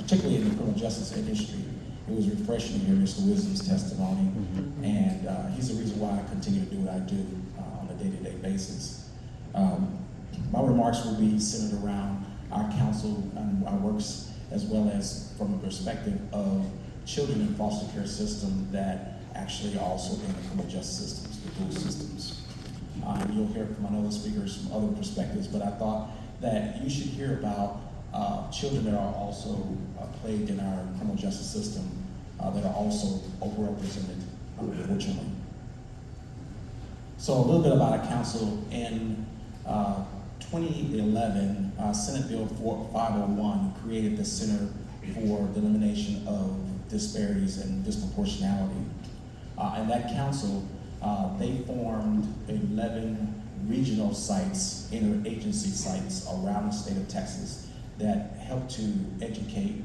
particularly in the criminal justice industry, it was refreshing to hear Mr. Wisdom's testimony, and he's the reason why I continue to do what I do on a day-to-day basis. My remarks will be centered around our council and our works, as well as from a perspective of children in foster care system that actually are also in the criminal justice systems, the dual systems. You'll hear from other speakers from other perspectives, but I thought that you should hear about children that are also plagued in our criminal justice system that are also overrepresented, unfortunately. So a little bit about our council. In 2011, Senate Bill 501 created the Center for the Elimination of Disparities and Disproportionality. And that council, they formed 11 regional sites, interagency sites around the state of Texas that help to educate,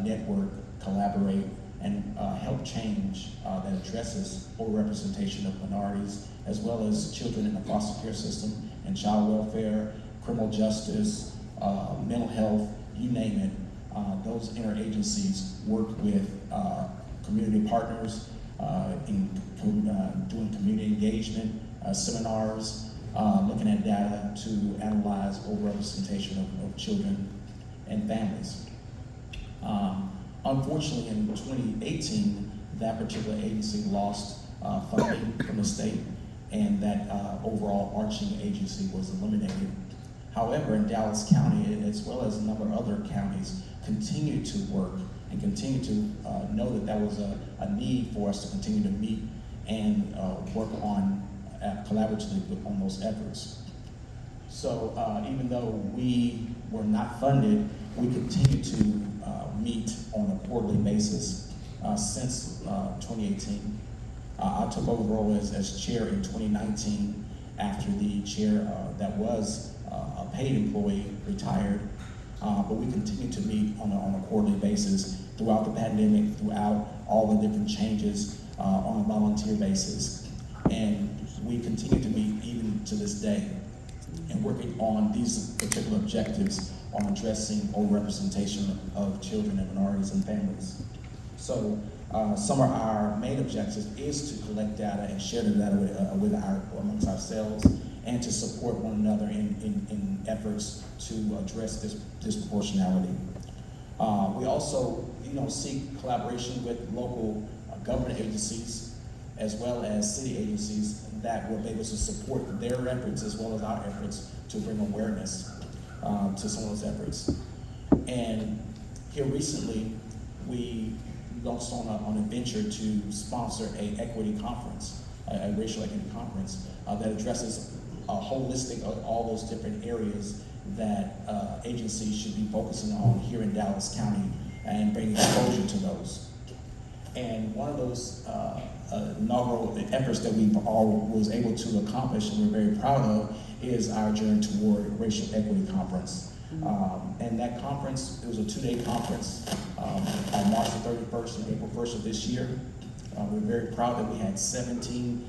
network, collaborate, and help change that addresses overrepresentation of minorities, as well as children in the foster care system and child welfare, criminal justice, mental health, you name it. Those interagencies work with community partners in doing community engagement, seminars, looking at data to analyze overrepresentation of children and families. Unfortunately, in 2018, that particular agency lost funding from the state, and that overall arching agency was eliminated. However, in Dallas County, as well as a number of other counties, continue to work and continue to know that that was a need for us to continue to meet and work on collaboratively on those efforts. So even though we were not funded, we continue to meet on a quarterly basis since 2018. I took over the role as chair in 2019 after the chair that was a paid employee retired, but we continue to meet on a quarterly basis throughout the pandemic, throughout all the different changes on a volunteer basis. And we continue to meet even to this day and working on these particular objectives on addressing overrepresentation of children and minorities and families. So some of our main objectives is to collect data and share the data amongst ourselves, and to support one another in efforts to address this disproportionality. We also, seek collaboration with local government agencies as well as city agencies that will be able to support their efforts as well as our efforts to bring awareness to some of those efforts. And here recently, we launched on a venture to sponsor a equity conference, a racial equity conference that addresses holistic of all those different areas that agencies should be focusing on here in Dallas County and bringing exposure to those. And one of those inaugural efforts that we all was able to accomplish and we're very proud of is our journey toward Racial Equity Conference. And that conference, it was a 2-day conference on March the 31st and April 1st of this year. We're very proud that we had 17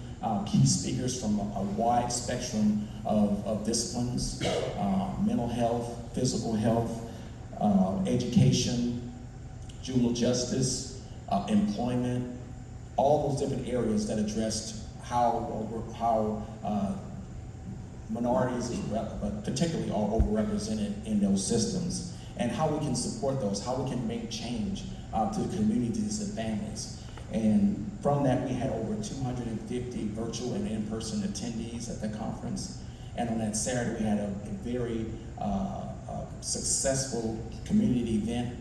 key speakers from a wide spectrum of disciplines, mental health, physical health, education, juvenile justice, employment, all those different areas that addressed how minorities, particularly, are overrepresented in those systems, and how we can support those, how we can make change to the communities and families. And from that, we had over 250 virtual and in-person attendees at the conference. And on that Saturday, we had a very successful community event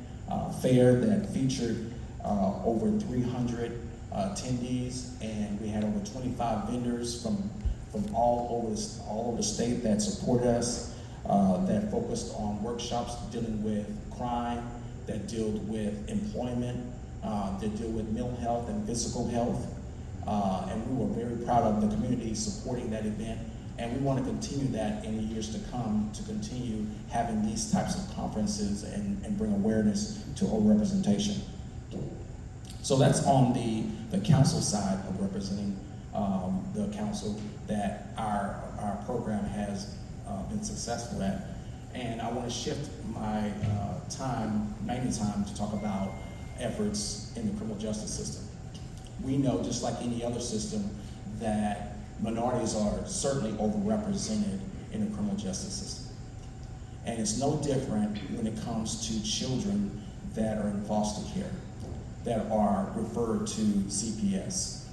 fair that featured over 300 attendees, and we had over 25 vendors from all over the state that supported us, that focused on workshops dealing with crime, that dealt with employment, that deal with mental health and physical health. And we were very proud of the community supporting that event. And we want to continue that in the years to come, to continue having these types of conferences and bring awareness to overrepresentation. So that's on the council side of representing the council that our program has been successful at. And I want to shift my main time, to talk about efforts in the criminal justice system. We know, just like any other system, that minorities are certainly overrepresented in the criminal justice system. And it's no different when it comes to children that are in foster care, that are referred to CPS,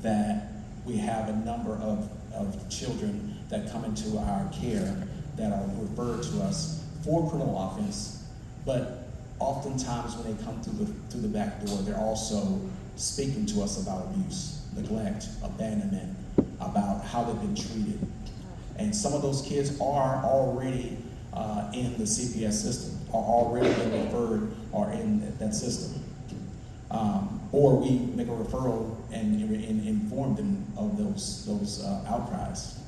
that we have a number of children that come into our care that are referred to us for criminal offense, but oftentimes when they come through the back door, they're also speaking to us about abuse, neglect, abandonment, about how they've been treated. And some of those kids are already in the CPS system, are already been referred, or in that system. Or we make a referral and inform them of those outcries.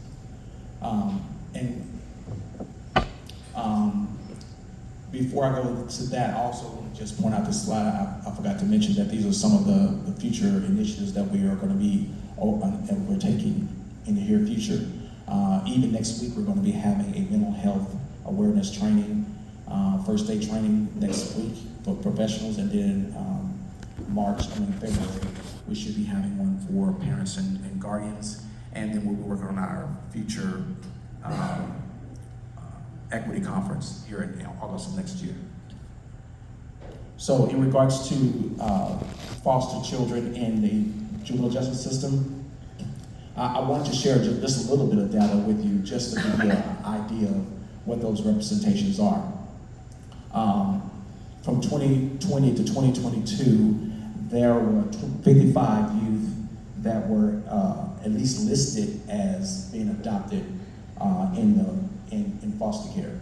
Before I go to that, I also want to just point out this slide. I forgot to mention that these are some of the future initiatives that we are going to be taking in the near future. Even next week, we're going to be having a mental health awareness training, first day training next week for professionals, and then February, we should be having one for parents and guardians, and then we'll be working on our future equity conference here in August of next year. So in regards to foster children in the juvenile justice system, I wanted to share just a little bit of data with you, just to give you an idea of what those representations are. From 2020 to 2022, there were 55 youth that were at least listed as being adopted in foster care.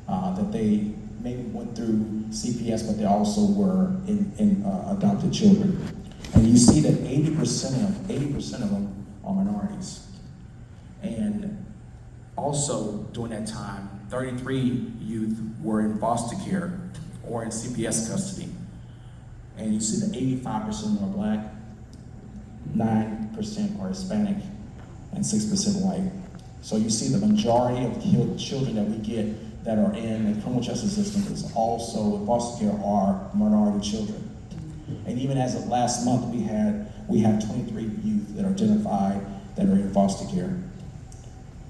That they maybe went through CPS, but they also were in adopted children. And you see that 80% of them are minorities. And also during that time, 33 youth were in foster care or in CPS custody. And you see that 85% are black, 9% are Hispanic, and 6% white. So you see the majority of children that we get that are in the criminal justice system is also in foster care are minority children. And even as of last month, we have 23 youth that are identified that are in foster care,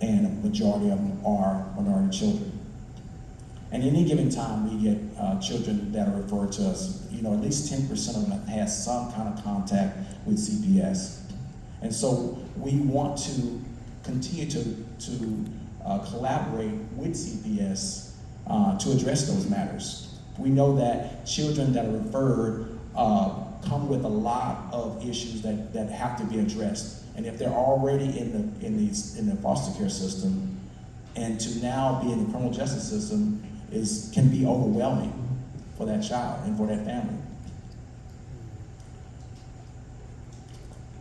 and a majority of them are minority children. And any given time, we get children that are referred to us. At least 10% of them have had some kind of contact with CPS. And so we want to continue to collaborate with CPS to address those matters. We know that children that are referred come with a lot of issues that have to be addressed. And if they're already in the foster care system, and to now be in the criminal justice system can be overwhelming for that child and for that family.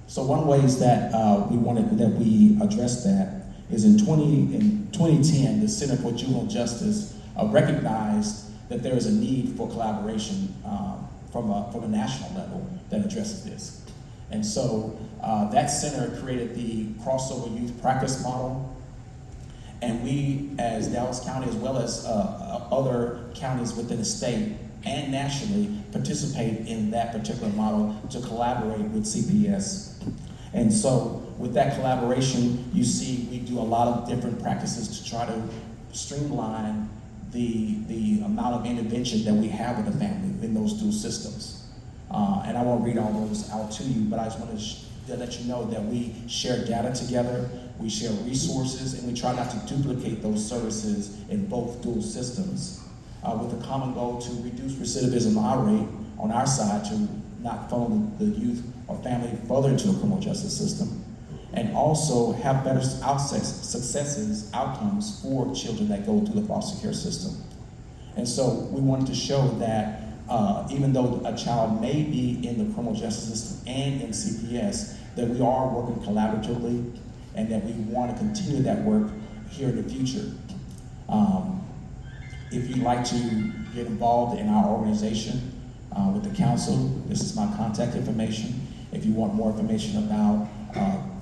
So one ways that we address that is in 2010, the Center for Juvenile Justice recognized that there is a need for collaboration from a national level that addresses this. And so that center created the crossover youth practice model. And we, as Dallas County, as well as other counties within the state and nationally, participate in that particular model to collaborate with CPS. And so with that collaboration, you see we do a lot of different practices to try to streamline the amount of intervention that we have with the family in those dual systems. And I won't read all those out to you, but I just want to let you know that we share data together, we share resources, and we try not to duplicate those services in both dual systems, with a common goal to reduce recidivism rate on our side, to not funnel the youth or family further into the criminal justice system, and also have better outcomes for children that go through the foster care system. And so we wanted to show that even though a child may be in the criminal justice system and in CPS, that we are working collaboratively and that we want to continue that work here in the future. If you'd like to get involved in our organization with the council, this is my contact information. If you want more information about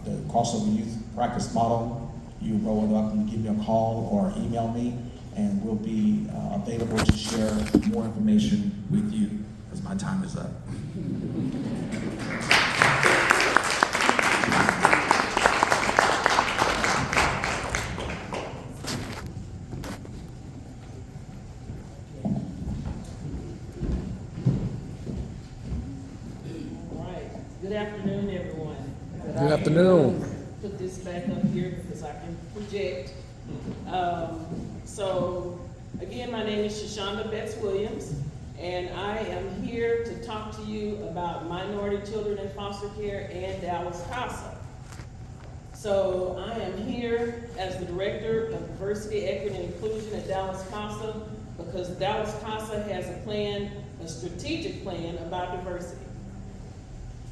the crossover youth practice model, you roll it up and give me a call or email me, and we'll be available to share more information with you because my time is up. Good afternoon, everyone. Good afternoon. Put this back up here because I can project. So, again, my name is Shoshonda Betts Williams, and I am here to talk to you about minority children in foster care and Dallas CASA. So, I am here as the Director of Diversity, Equity, and Inclusion at Dallas CASA because Dallas CASA has a plan, a strategic plan about diversity.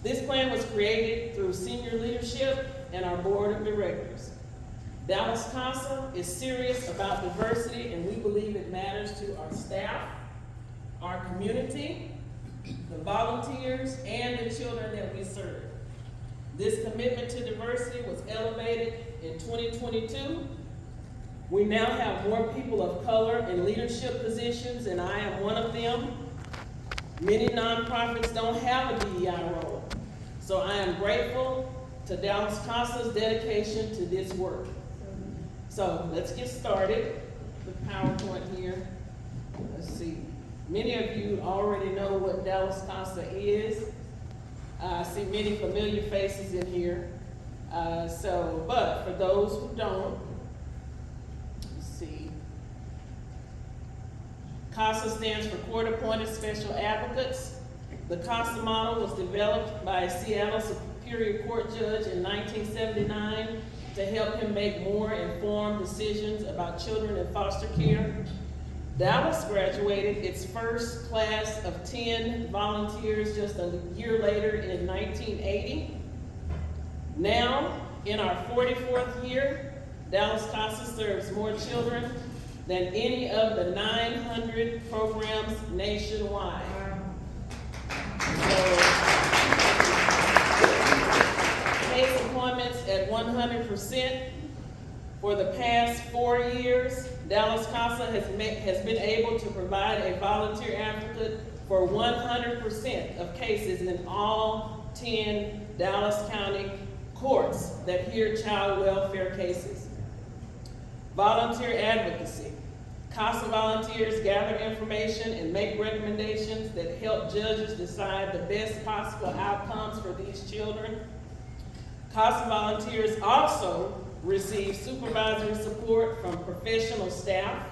This plan was created through senior leadership and our board of directors. Dallas CASA is serious about diversity, and we believe it matters to our staff, our community, the volunteers, and the children that we serve. This commitment to diversity was elevated in 2022. We now have more people of color in leadership positions, and I am one of them. Many nonprofits don't have a DEI role. So I am grateful to Dallas CASA's dedication to this work. So let's get started. The PowerPoint here. Let's see. Many of you already know what Dallas CASA is. I see many familiar faces in here. But for those who don't, let's see. CASA stands for Court Appointed Special Advocates. The CASA model was developed by a Seattle Superior Court judge in 1979 to help him make more informed decisions about children in foster care. Dallas graduated its first class of 10 volunteers just a year later in 1980. Now, in our 44th year, Dallas CASA serves more children than any of the 900 programs nationwide. Case appointments at 100%. For the past 4 years, Dallas CASA has been able to provide a volunteer advocate for 100% of cases in all 10 Dallas County courts that hear child welfare cases. Volunteer advocacy. CASA volunteers gather information and make recommendations that help judges decide the best possible outcomes for these children. CASA volunteers also receive supervisory support from professional staff.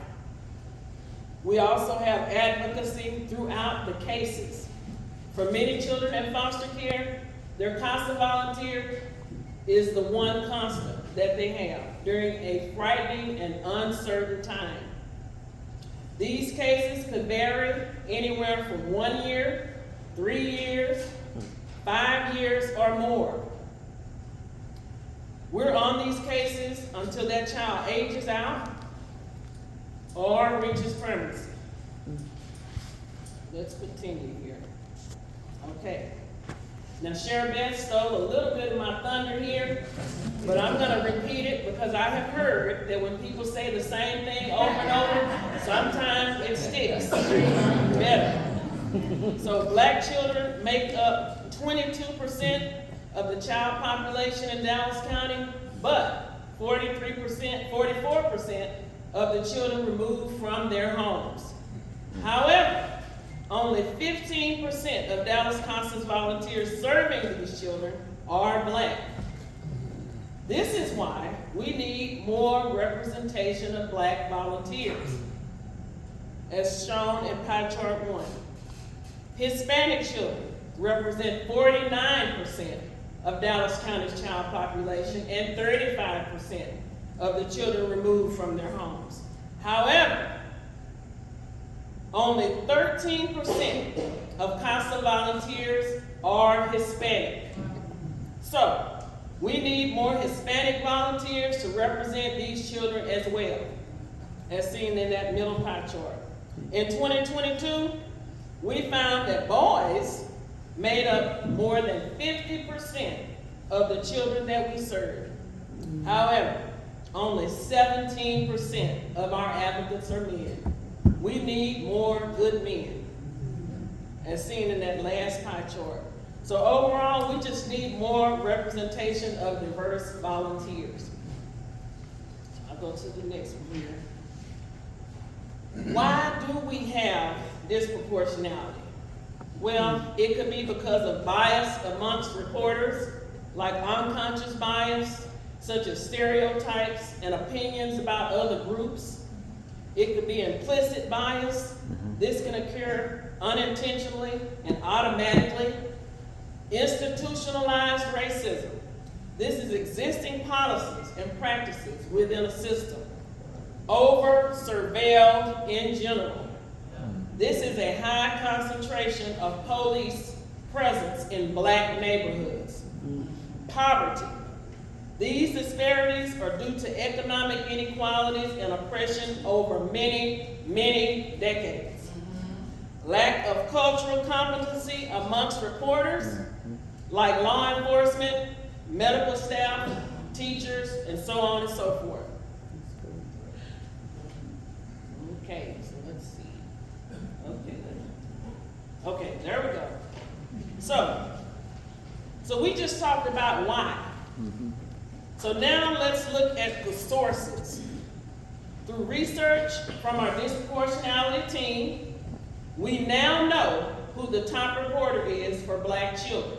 We also have advocacy throughout the cases. For many children in foster care, their CASA volunteer is the one constant that they have during a frightening and uncertain time. These cases could vary anywhere from 1 year, 3 years, 5 years, or more. We're on these cases until that child ages out or reaches permanency. Let's continue here. Okay. Now, Sheriff Beth stole a little bit of my thunder here, but I'm going to repeat it because I have heard that when people say the same thing over and over, sometimes it sticks better. So Black children make up 22% of the child population in Dallas County, but 44% of the children removed from their homes. However, only 15% of Dallas CASA's volunteers serving these children are Black. This is why we need more representation of Black volunteers, as shown in pie chart 1. Hispanic children represent 49% of Dallas County's child population and 35% of the children removed from their homes. However, only 13% of CASA volunteers are Hispanic. So, we need more Hispanic volunteers to represent these children as well, as seen in that middle pie chart. In 2022, we found that boys made up more than 50% of the children that we served. However, only 17% of our applicants are men. We need more good men, as seen in that last pie chart. So overall, we just need more representation of diverse volunteers. I'll go to the next one here. Why do we have disproportionality? Well, it could be because of bias amongst reporters, like unconscious bias, such as stereotypes and opinions about other groups. It could be implicit bias. This can occur unintentionally and automatically. Institutionalized racism. This is existing policies and practices within a system. Over-surveilled in general. This is a high concentration of police presence in black neighborhoods. Poverty. These disparities are due to economic inequalities and oppression over many, many decades. Lack of cultural competency amongst reporters, like law enforcement, medical staff, teachers, and so on and so forth. Okay, so let's see. Okay, there we go. So we just talked about why. So now let's look at the sources. Through research from our disproportionality team, we now know who the top reporter is for black children.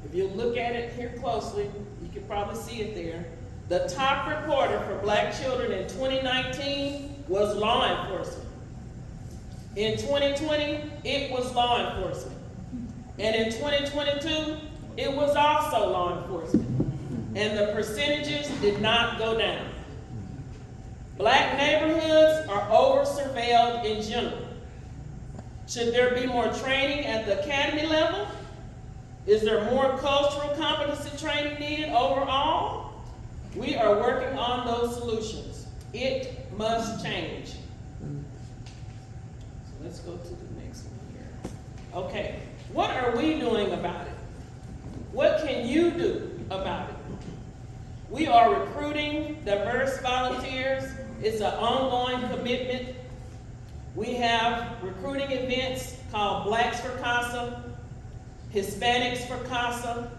If you look at it here closely, you can probably see it there. The top reporter for black children in 2019 was law enforcement. In 2020, it was law enforcement. And in 2022, it was also law enforcement. And the percentages did not go down. Black neighborhoods are over-surveilled in general. Should there be more training at the academy level? Is there more cultural competency training needed overall? We are working on those solutions. It must change. So let's go to the next one here. Okay, what are we doing about it? What can you do about it? We are recruiting diverse volunteers. It's an ongoing commitment. We have recruiting events called Blacks for CASA, Hispanics for CASA,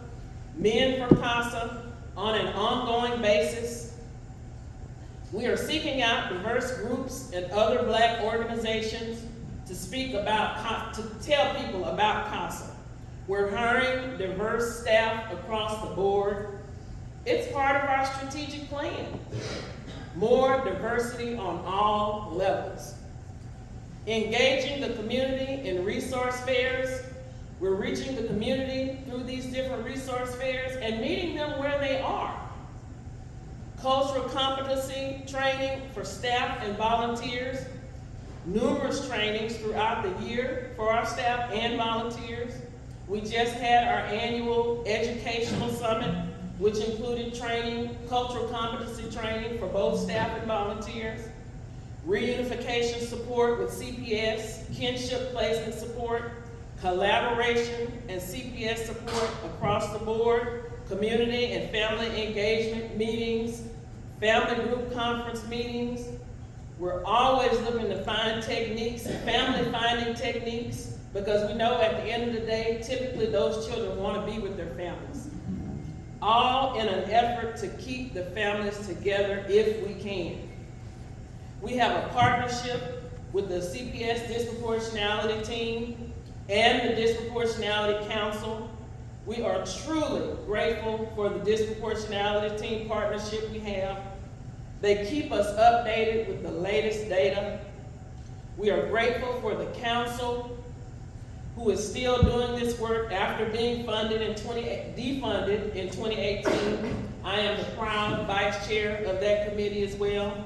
Men for CASA on an ongoing basis. We are seeking out diverse groups and other black organizations to speak about, to tell people about CASA. We're hiring diverse staff across the board. It's part of our strategic plan. More diversity on all levels. Engaging the community in resource fairs. We're reaching the community through these different resource fairs and meeting them where they are. Cultural competency training for staff and volunteers. Numerous trainings throughout the year for our staff and volunteers. We just had our annual educational summit, which included training, cultural competency training for both staff and volunteers. Reunification support with CPS, kinship placement support, collaboration and CPS support across the board, community and family engagement meetings, family group conference meetings. We're always looking to find techniques, family finding techniques, because we know at the end of the day, typically those children want to be with their families. All in an effort to keep the families together if we can. We have a partnership with the CPS Disproportionality Team and the Disproportionality Council. We are truly grateful for the Disproportionality Team partnership we have. They keep us updated with the latest data. We are grateful for the council, who is still doing this work after being defunded in 2018. I am the proud vice chair of that committee as well.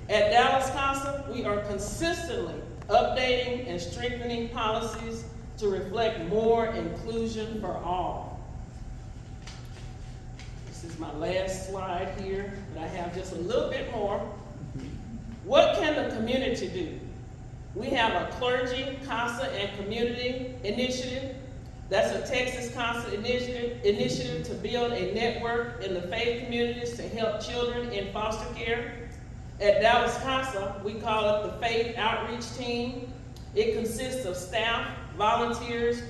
At Dallas CASA, we are consistently updating and strengthening policies to reflect more inclusion for all. This is my last slide here, but I have just a little bit more. What can the community do? We have a clergy, CASA, and community initiative That's a Texas Council initiative to build a network in the faith communities to help children in foster care. At Dallas Council, we call it the Faith Outreach Team. It consists of staff, volunteers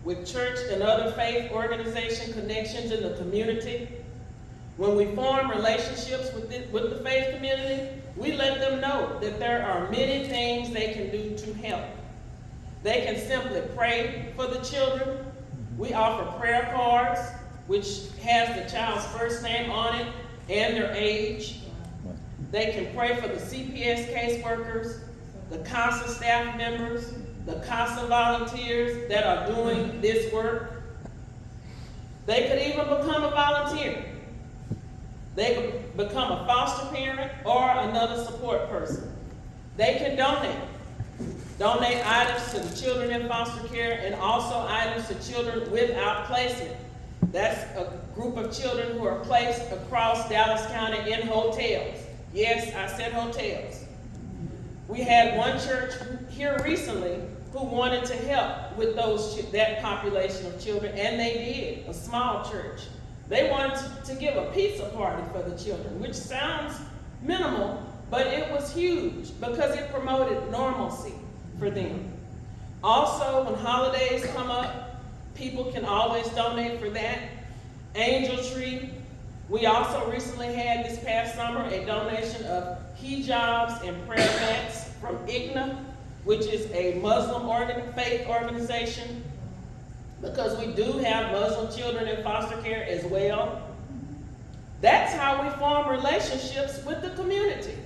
with church and other faith organization connections in the community. When we form relationships with the faith community, we let them know that there are many things they can do to help. They can simply pray for the children. We offer prayer cards, which has the child's first name on it and their age. They can pray for the CPS caseworkers, the CASA staff members, the CASA volunteers that are doing this work. They could even become a volunteer. They could become a foster parent or another support person. They can donate. Donate items to the children in foster care and also items to children without placement. That's a group of children who are placed across Dallas County in hotels. Yes, I said hotels. We had one church here recently who wanted to help with that population of children, and they did, a small church. They wanted to give a pizza party for the children, which sounds minimal, but it was huge because it promoted normalcy for them. Also, when holidays come up, people can always donate for that. Angel Tree. We also recently had this past summer a donation of hijabs and prayer mats from IGNA, which is a Muslim faith organization, because we do have Muslim children in foster care as well. That's how we form relationships with the community.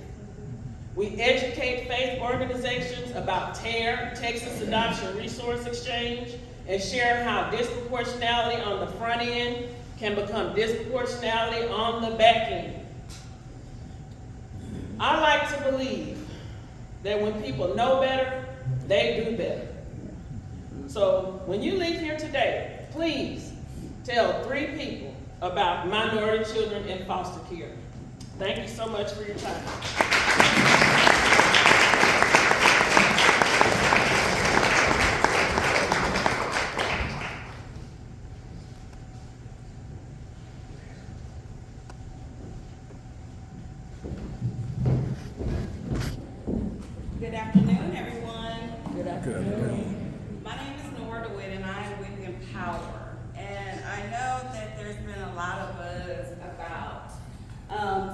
We educate faith organizations about TARE, Texas Adoption Resource Exchange, and share how disproportionality on the front end can become disproportionality on the back end. I like to believe that when people know better, they do better. So when you leave here today, please tell 3 people about minority children in foster care. Thank you so much for your time. Good afternoon, everyone. Good afternoon. My name is Nora DeWitt, and I am with Empower. And I know that there's been a lot of buzz about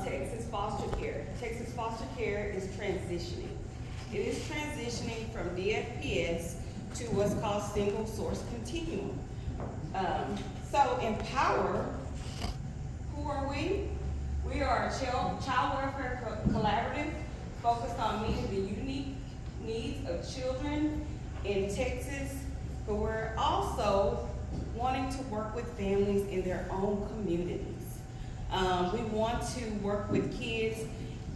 Texas foster care. Texas foster care is transitioning. It is transitioning from DFPS to what's called single source continuum. So Empower, who are we? We are a child welfare collaborative focused on meeting the unique needs of children in Texas, but we're also wanting to work with families in their own communities. We want to work with kids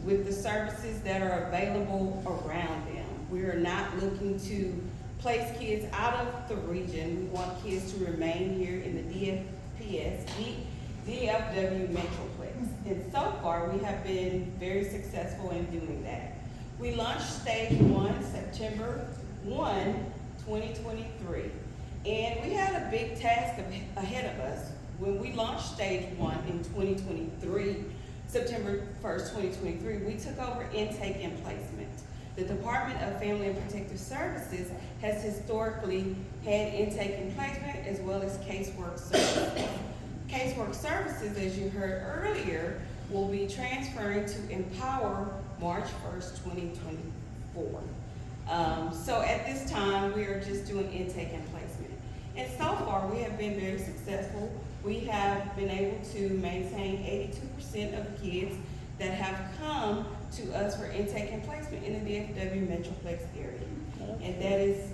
with the services that are available around them. We are not looking to place kids out of the region. We want kids to remain here in the DFW Metroplex. And so far, we have been very successful in doing that. We launched stage 1, September 1, 2023. And we had a big task ahead of us. When we launched stage 1 in 2023, September 1st, 2023, we took over intake and placement. The Department of Family and Protective Services has historically had intake and placement as well as casework services. Casework services, as you heard earlier, will be transferring to Empower March 1st, 2024. So at this time, we are just doing intake and placement. And so far, we have been very successful. We have been able to maintain 82% of the kids that have come to us for intake and placement in the DFW Metroplex area. And that is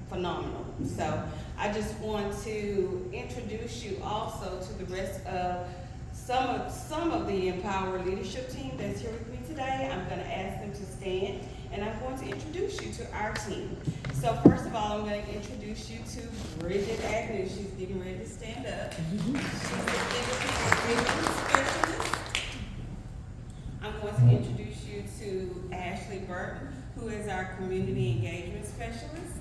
phenomenal. So I just want to introduce you also to the rest of some of the Empower leadership team that's here with me today. I'm going to ask them to stand, and I'm going to introduce you to our team. So first of all, I'm going to introduce you to Bridget Agnew. She's getting ready to stand up. She's the independent specialist. I'm going to introduce you to Ashley Burton, who is our community engagement specialist.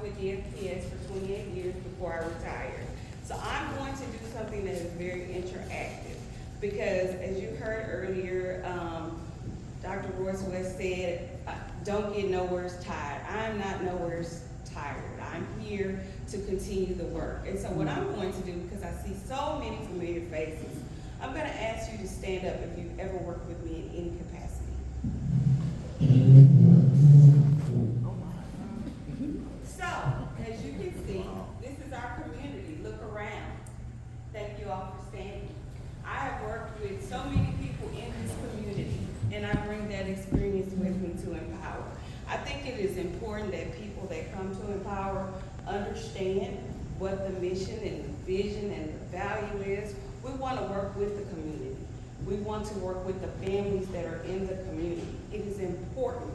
with DFPS for 28 years before I retired. So I'm going to do something that is very interactive, because as you heard earlier, Dr. Royce West said, don't get nowheres tired. I'm not nowheres tired. I'm here to continue the work. And so what I'm going to do, because I see so many familiar faces, I'm going to ask you to stand up if you've ever worked with me in any capacity. So, as you can see, this is our community. Look around. Thank you all for standing. I have worked with so many people in this community, and I bring that experience with me to Empower. I think it is important that people that come to Empower understand what the mission and the vision and the value is. We want to work with the community. We want to work with the families that are in the community. It is important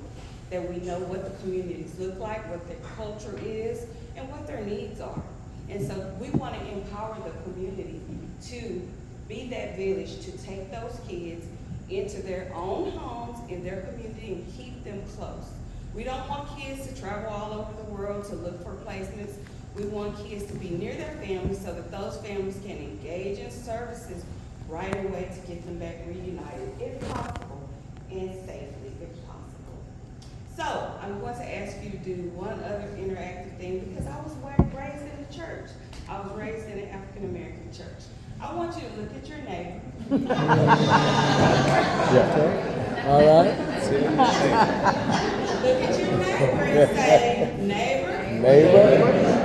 that we know what the communities look like, what their culture is, and what their needs are. And so we want to empower the community to be that village, to take those kids into their own homes, in their community, and keep them close. We don't want kids to travel all over the world to look for placements. We want kids to be near their families so that those families can engage in services right away to get them back reunited, if possible, and safely, if possible. So I'm going to ask you to do one other interactive thing, because I was raised in the church. I was raised in an African-American church. I want you to look at your neighbor. All right. Look at your neighbor and say, neighbor. Neighbor.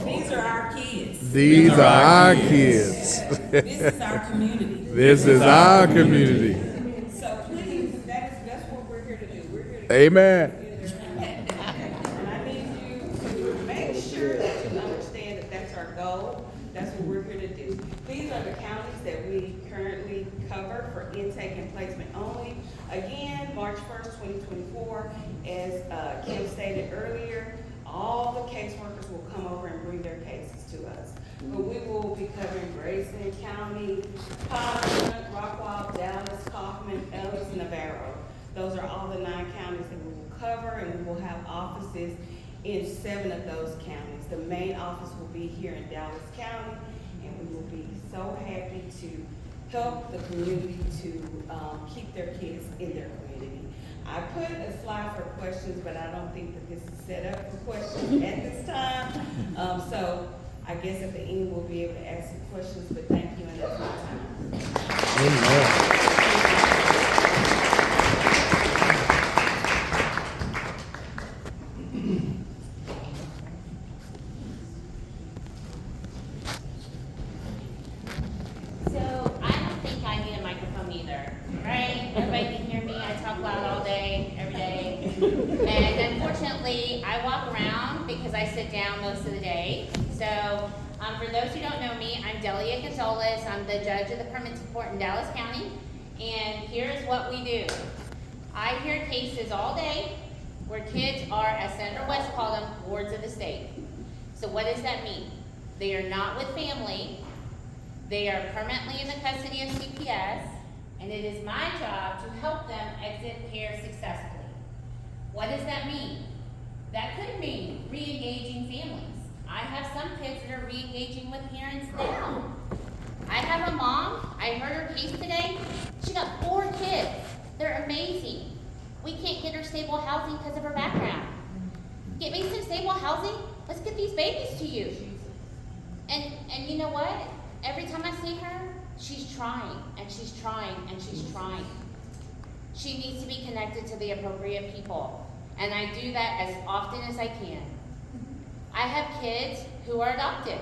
These are our kids. These are our kids. This is our community. This is our community. So please, that's what we're here to do. We're here to Amen. And I need you to make sure that you understand that that's our goal. That's what we're here to do. These are the counties that we currently cover for intake and placement only. Again, March 1st, 2024, as Kim stated earlier, all the caseworkers will come over and bring their cases to us. But we will be covering Grayson County, Conklin, Rockwall, Dallas, Kaufman, Ellis, and Navarro. Those are all the 9 counties that we will cover, and we will have offices in 7 of those counties. The main office will be here in Dallas County, and we will be so happy to help the community to keep their kids in their community. I put a slide for questions, but I don't think that this is set up for questions at this time. So I guess at the end we'll be able to ask some questions, but thank you, and that's my time. Amen. So I don't think I need a microphone either, right? Everybody can hear me. I talk loud all day, every day. And unfortunately, I walk around because I sit down most of the day. So for those who don't know me, I'm Delia Gonzalez. I'm the judge of the permits court in Dallas County. And here's what we do. I hear cases all day where kids are, as Senator West called them, wards of the state. So what does that mean? They are not with family. They are permanently in the custody of CPS, and it is my job to help them exit care successfully. What does that mean? That could mean re-engaging families. I have some kids that are re-engaging with parents now. I have a mom, I heard her case today. She got 4 kids. They're amazing. We can't get her stable housing because of her background. Get me some stable housing, let's get these babies to you. And you know what? Every time I see her, she's trying, and she's trying, and she's trying. She needs to be connected to the appropriate people, and I do that as often as I can. I have kids who are adopted.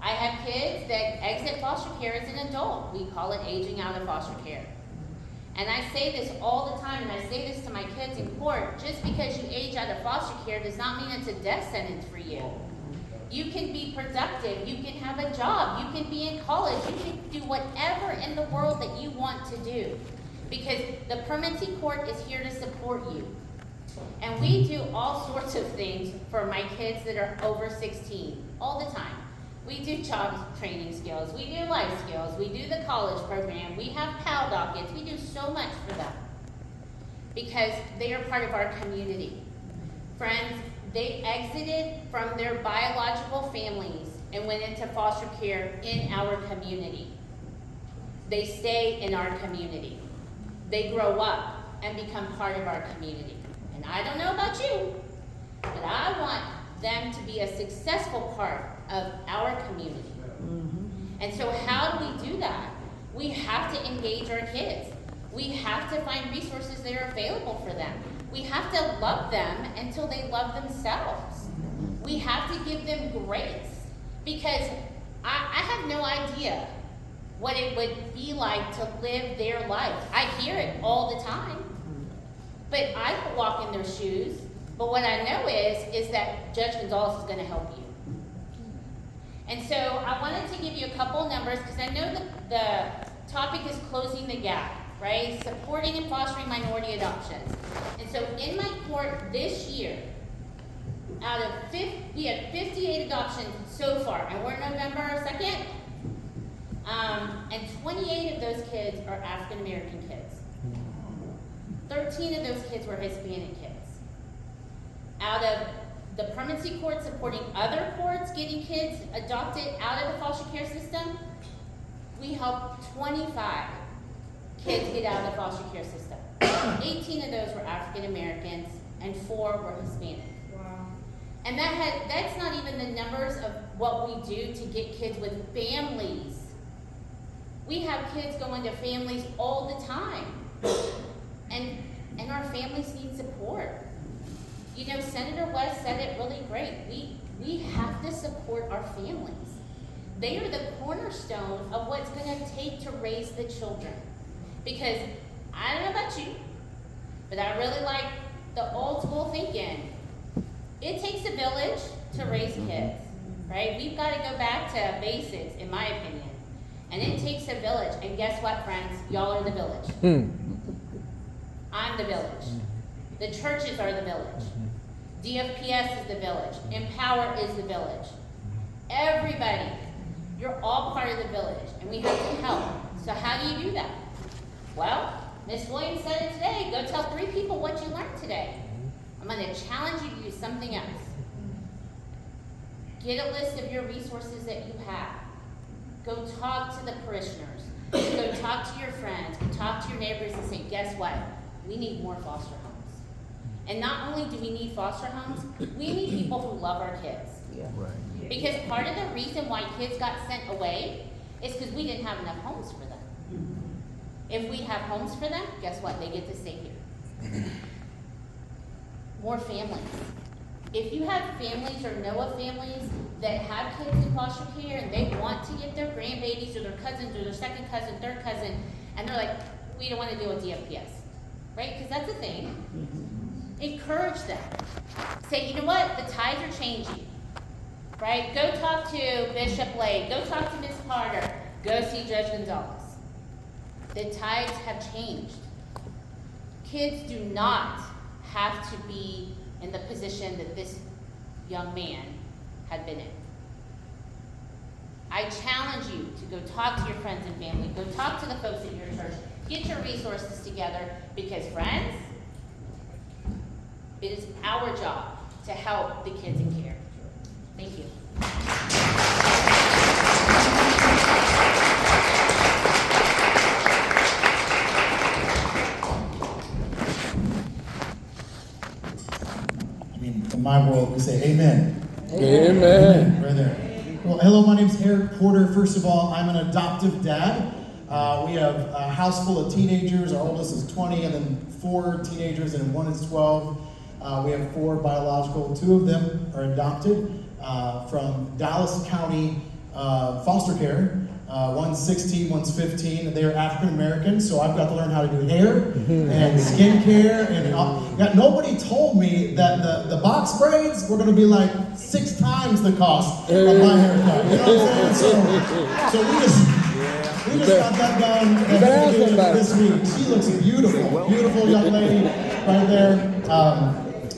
I have kids that exit foster care as an adult. We call it aging out of foster care. And I say this all the time, and I say this to my kids in court, just because you age out of foster care does not mean it's a death sentence for you. You can be productive, you can have a job, you can be in college, you can do whatever in the world that you want to do. Because the permanency court is here to support you. And we do all sorts of things for my kids that are over 16, all the time. We do job training skills, we do life skills, we do the college program, we have PAL dockets, we do so much for them. Because they are part of our community. Friends, they exited from their biological families and went into foster care in our community. They stay in our community. They grow up and become part of our community. And I don't know about you, but I want them to be a successful part of our community. And so how do we do that? We have to engage our kids. We have to find resources that are available for them. We have to love them until they love themselves. We have to give them grace, because I have no idea what it would be like to live their life. I hear it all the time, but I could walk in their shoes. But what I know is that Judge Gonzalez is going to help you. And so I wanted to give you a couple numbers, because I know that the topic is closing the gap, right? Supporting and fostering minority adoptions. And so in my court this year, we had 58 adoptions so far, and we're November 2nd. And 28 of those kids are African American kids. 13 of those kids were Hispanic kids. Out of the permanency court supporting other courts getting kids adopted out of the foster care system, we helped 25 kids get out of the foster care system. 18 of those were African Americans and 4 were Hispanic. Wow. And that's not even the numbers of what we do to get kids with families. We have kids going to families all the time. And our families need support. You know, Senator West said it really great. We have to support our families. They are the cornerstone of what's going to take to raise the children. Because I don't know about you, but I really like the old school thinking. It takes a village to raise kids, right? We've got to go back to basics, in my opinion. And it takes a village. And guess what, friends? Y'all are the village. I'm the village. The churches are the village. DFPS is the village. Empower is the village. Everybody, you're all part of the village, and we have to help. So how do you do that? Well, Ms. Williams said it today. Go tell 3 people what you learned today. I'm going to challenge you to do something else. Get a list of your resources that you have. Go talk to the parishioners. Go talk to your friends. Go talk to your neighbors and say, guess what? We need more foster homes. And not only do we need foster homes, we need people who love our kids. Right. Because part of the reason why kids got sent away is because we didn't have enough homes for them. If we have homes for them, guess what? They get to stay here. More families. If you have families or know of families that have kids in foster care and they want to get their grandbabies or their cousins or their second cousin, third cousin, and they're like, we don't want to deal with DFPS, right? Because that's a thing. Encourage them. Say, you know what? The tides are changing, right? Go talk to Bishop Lake. Go talk to Ms. Carter. Go see Judge Gonzalez. The tides have changed. Kids do not have to be in the position that this young man had been in. I challenge you to go talk to your friends and family. Go talk to the folks at your church. Get your resources together, because friends, it is our job to help the kids in care. Thank you. In my world, we say amen. Amen. Right there. Well, hello, my name's Eric Porter. First of all, I'm an adoptive dad. We have a house full of teenagers. Our oldest is 20, and then 4 teenagers, and 1 is 12. We have 4 biological. 2 of them are adopted from Dallas County foster care. One's 16, one's 15. They're African American, so I've got to learn how to do hair and skincare. And nobody told me that the box braids were going to be like 6 times the cost of my haircut. You know what I'm saying? So we just got that done this week. She looks beautiful, beautiful young lady right there.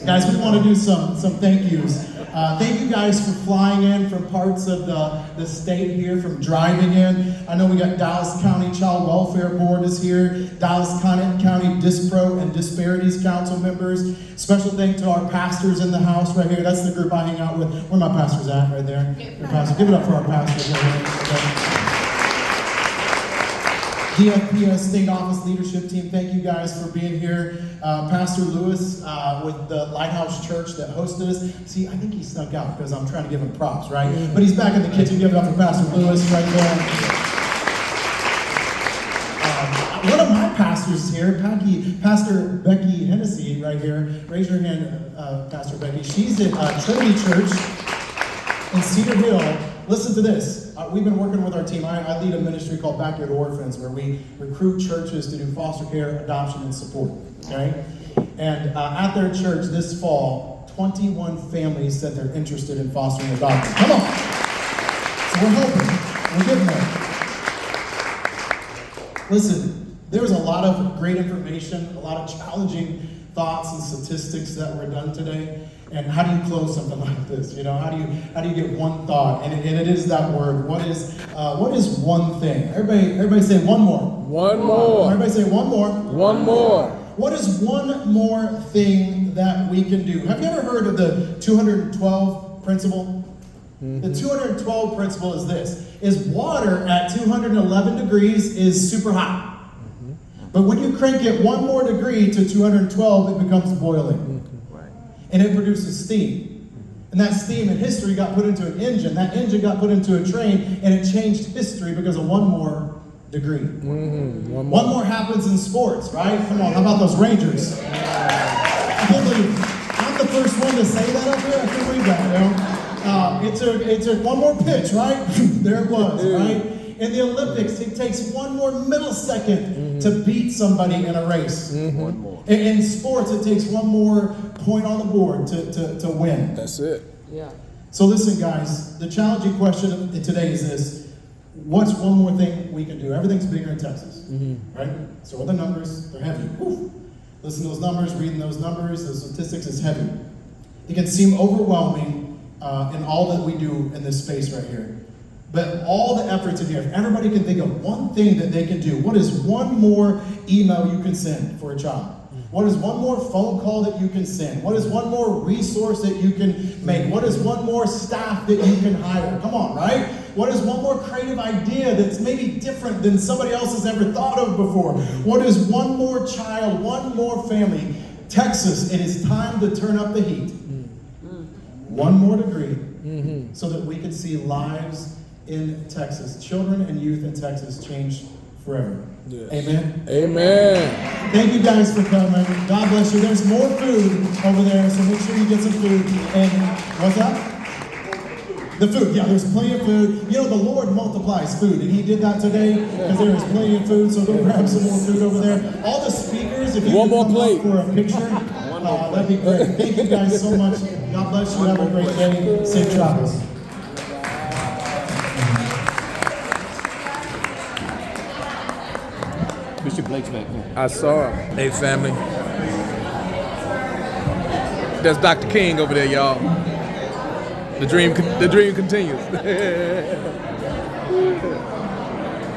Guys, we want to do some thank yous. Thank you guys for flying in from parts of the state here, from driving in. I know we got Dallas County Child Welfare Board is here, Dallas County Dispro and Disparities Council members. Special thank to our pastors in the house right here. That's the group I hang out with. Where my pastors at? Right there. Your pastor. Give it up for our pastors right here. DFPS State Office Leadership Team, thank you guys for being here. Pastor Lewis with the Lighthouse Church that hosted us. See, I think he snuck out because I'm trying to give him props, right? But he's back in the kitchen. Give it up for Pastor Lewis right there. One of my pastors is here, Pastor Becky Hennessy right here. Raise your hand, Pastor Becky. She's at Trinity Church in Cedar Hill. Listen to this. We've been working with our team. I lead a ministry called Backyard Orphans where we recruit churches to do foster care, adoption, and support. Okay? And at their church this fall, 21 families said they're interested in fostering and adopting. Come on. So we're helping. We're getting there. Listen, there's a lot of great information, a lot of challenging thoughts and statistics that were done today. And how do you close something like this? You know, how do you get one thought? And it is that word. What is one thing? Everybody say one more. One more. Everybody say one more. One more. What is one more thing that we can do? Have you ever heard of the 212 principle? The 212 principle is this: is water at 211 degrees is super hot. But when you crank it one more degree to 212, it becomes boiling. And it produces steam. And that steam in history got put into an engine. That engine got put into a train, and it changed history because of one more degree. One more happens in sports, right? Come on, how about those Rangers? I can't believe I'm the first one to say that up here. I can't believe that, it took one more pitch, right? There it was, right? In the Olympics, it takes one more millisecond to beat somebody in a race. One more. In sports, it takes one more point on the board to win. That's it. Yeah. So listen, guys, the challenging question today is this: what's one more thing we can do? Everything's bigger in Texas, right? So what are the numbers? They're heavy. Woo. Listen to those numbers, reading those numbers, the statistics is heavy. It can seem overwhelming in all that we do in this space right here. But all the efforts in here, if everybody can think of one thing that they can do, what is one more email you can send for a child? What is one more phone call that you can send? What is one more resource that you can make? What is one more staff that you can hire? Come on, right? What is one more creative idea that's maybe different than somebody else has ever thought of before? What is one more child, one more family? Texas, it is time to turn up the heat. One more degree so that we can see lives in Texas, children and youth in Texas changed forever. Yes. Amen? Amen. Thank you guys for coming. God bless you. There's more food over there, so make sure you get some food. And what's that? The food, yeah, there's plenty of food. You know, the Lord multiplies food, and He did that today because there is plenty of food, so go grab some more food over there. All the speakers, if you One could more come plate. up for a picture, that'd be great. Thank you guys so much. God bless you. Have a great day. Safe travels. Mr. Blake's back there. I saw him. Hey, family. That's Dr. King over there, y'all. The dream continues.